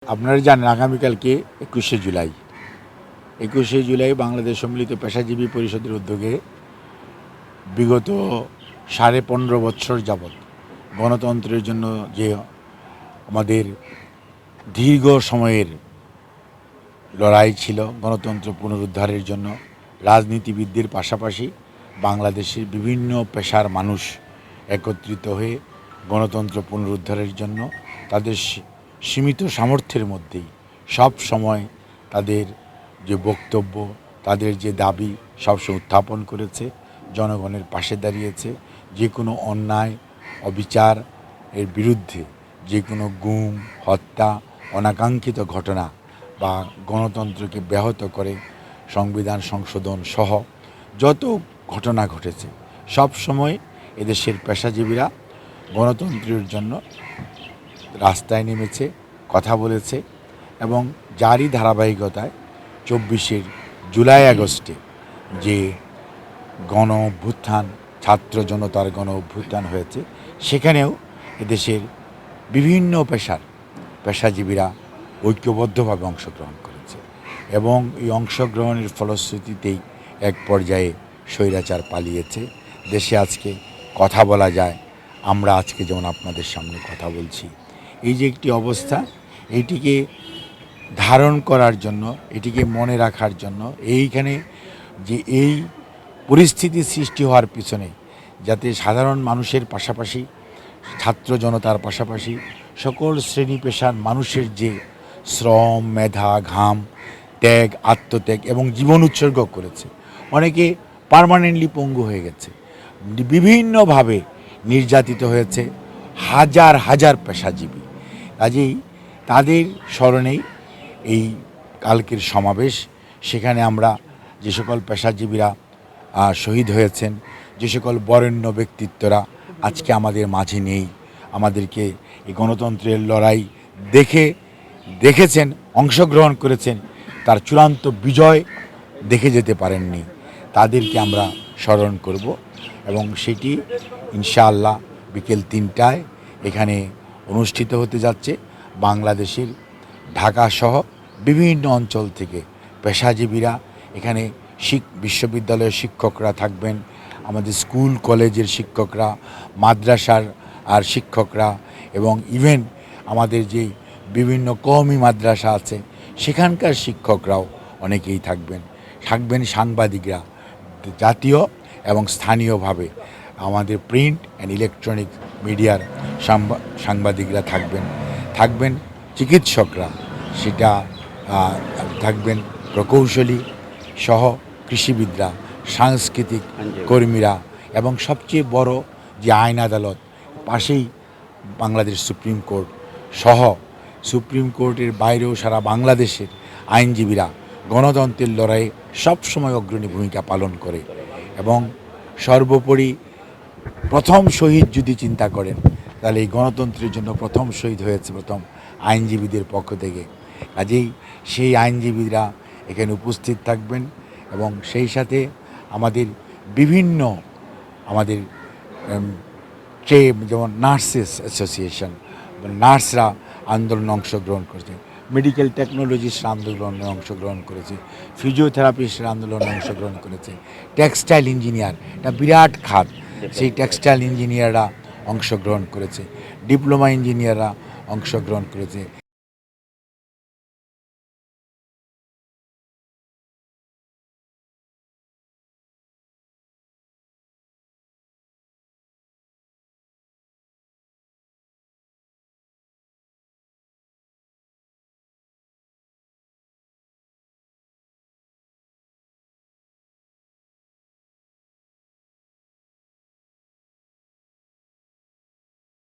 আপনারা জানেন আগামীকালকে 21শে জুলাই। 21শে জুলাই বাংলাদেশ সম্মিলিত পেশাজীবী পরিষদের উদ্যোগে বিগত 15.5 বছর যাবৎ গণতন্ত্রের জন্য যে আমাদের দীর্ঘ সময়ের লড়াই ছিল, গণতন্ত্র পুনরুদ্ধারের জন্য রাজনীতিবিদদের পাশাপাশি বাংলাদেশের বিভিন্ন পেশার মানুষ একত্রিত হয়ে গণতন্ত্র পুনরুদ্ধারের জন্য তাদের সীমিত সামর্থ্যের মধ্যেই সব সময় তাদের যে বক্তব্য, তাদের যে দাবি সবসময় উত্থাপন করেছে, জনগণের পাশে দাঁড়িয়েছে। যে কোনো অন্যায় অবিচার এর বিরুদ্ধে, যে কোনো গুম, হত্যা, অনাকাঙ্ক্ষিত ঘটনা বা গণতন্ত্রকে ব্যাহত করে সংবিধান সংশোধন সহ যত ঘটনা ঘটেছে সব সময় এদেশের পেশাজীবীরা গণতন্ত্রের জন্য রাস্তায় নেমেছে, কথা বলেছে এবং যারই ধারাবাহিকতায় 24শে জুলাই-আগস্টে যে গণ অভ্যুত্থান, ছাত্র জনতার গণ অভ্যুত্থান হয়েছে, সেখানেও এদেশের বিভিন্ন পেশাজীবীরা ঐক্যবদ্ধভাবে অংশগ্রহণ করেছে এবং এই অংশগ্রহণের ফলশ্রুতিতেই এক পর্যায়ে স্বৈরাচার পালিয়েছে। দেশে আজকে কথা বলা যায়, আমরা আজকে যেমন আপনাদের সামনে কথা বলছি। এই যে একটি অবস্থা, এইটিকে ধারণ করার জন্য, এটিকে মনে রাখার জন্য, এইখানে যে এই পরিস্থিতি সৃষ্টি হওয়ার পিছনে যাতে সাধারণ মানুষের পাশাপাশি ছাত্র জনতার পাশাপাশি সকল শ্রেণী পেশার মানুষের যে শ্রম, মেধা, ঘাম, ত্যাগ, আত্মত্যাগ এবং জীবন উৎসর্গ করেছে, অনেকে পার্মানেন্টলি পঙ্গু হয়ে গেছে, বিভিন্নভাবে নির্যাতিত হয়েছে হাজার হাজার পেশাজীবী। কাজেই তাদের স্মরণেই এই কালকের সমাবেশ। সেখানে আমরা যে সকল পেশাজীবীরা শহীদ হয়েছেন, যে সকল বরেণ্য ব্যক্তিত্বরা আজকে আমাদের মাঝে নেই, আমাদেরকে এই গণতন্ত্রের লড়াই দেখেছেন, অংশগ্রহণ করেছেন, তার চূড়ান্ত বিজয় দেখে যেতে পারেননি, তাদেরকে আমরা স্মরণ করব এবং সেটি ইনশাআল্লাহ বিকেল 3টায় এখানে অনুষ্ঠিত হতে যাচ্ছে। বাংলাদেশের ঢাকাসহ বিভিন্ন অঞ্চল থেকে পেশাজীবীরা এখানে বিশ্ববিদ্যালয়ের শিক্ষকরা থাকবেন, আমাদের স্কুল কলেজের শিক্ষকরা, মাদ্রাসার আর শিক্ষকরা এবং ইভেন আমাদের যে বিভিন্ন কওমি মাদ্রাসা আছে সেখানকার শিক্ষকরাও অনেকেই থাকবেন সাংবাদিকরা, জাতীয় এবং স্থানীয়ভাবে আমাদের প্রিন্ট অ্যান্ড ইলেকট্রনিক মিডিয়ার সাংবাদিকরা থাকবেন চিকিৎসকরা, সেটা থাকবেন প্রকৌশলী সহ কৃষিবিদরা, সাংস্কৃতিক কর্মীরা এবং সবচেয়ে বড় যে আইন আদালত, পাশেই বাংলাদেশ সুপ্রিম কোর্ট সহ সুপ্রিম কোর্টের বাইরেও সারা বাংলাদেশের আইনজীবীরা গণতন্ত্রের লড়াইয়ে সবসময় অগ্রণী ভূমিকা পালন করে। এবং সর্বোপরি প্রথম শহীদ যদি চিন্তা করেন, তাহলে এই গণতন্ত্রের জন্য প্রথম শহীদ হয়েছে প্রথম আইনজীবীদের পক্ষ থেকে। কাজেই সেই আইনজীবীরা এখানে উপস্থিত থাকবেন এবং সেই সাথে আমাদের বিভিন্ন যেমন নার্সেস অ্যাসোসিয়েশন, নার্সরা আন্দোলনে অংশগ্রহণ করেছে, মেডিকেল টেকনোলজিস্টরা আন্দোলনে অংশগ্রহণ করেছে, ফিজিওথেরাপিস্টরা আন্দোলনে অংশগ্রহণ করেছে, টেক্সটাইল ইঞ্জিনিয়ার, এটা বিরাট খাত, সেই টেক্সটাইল ইঞ্জিনিয়াররা অংশগ্রহণ করেছে, ডিপ্লোমা ইঞ্জিনিয়াররা অংশগ্রহণ করেছে,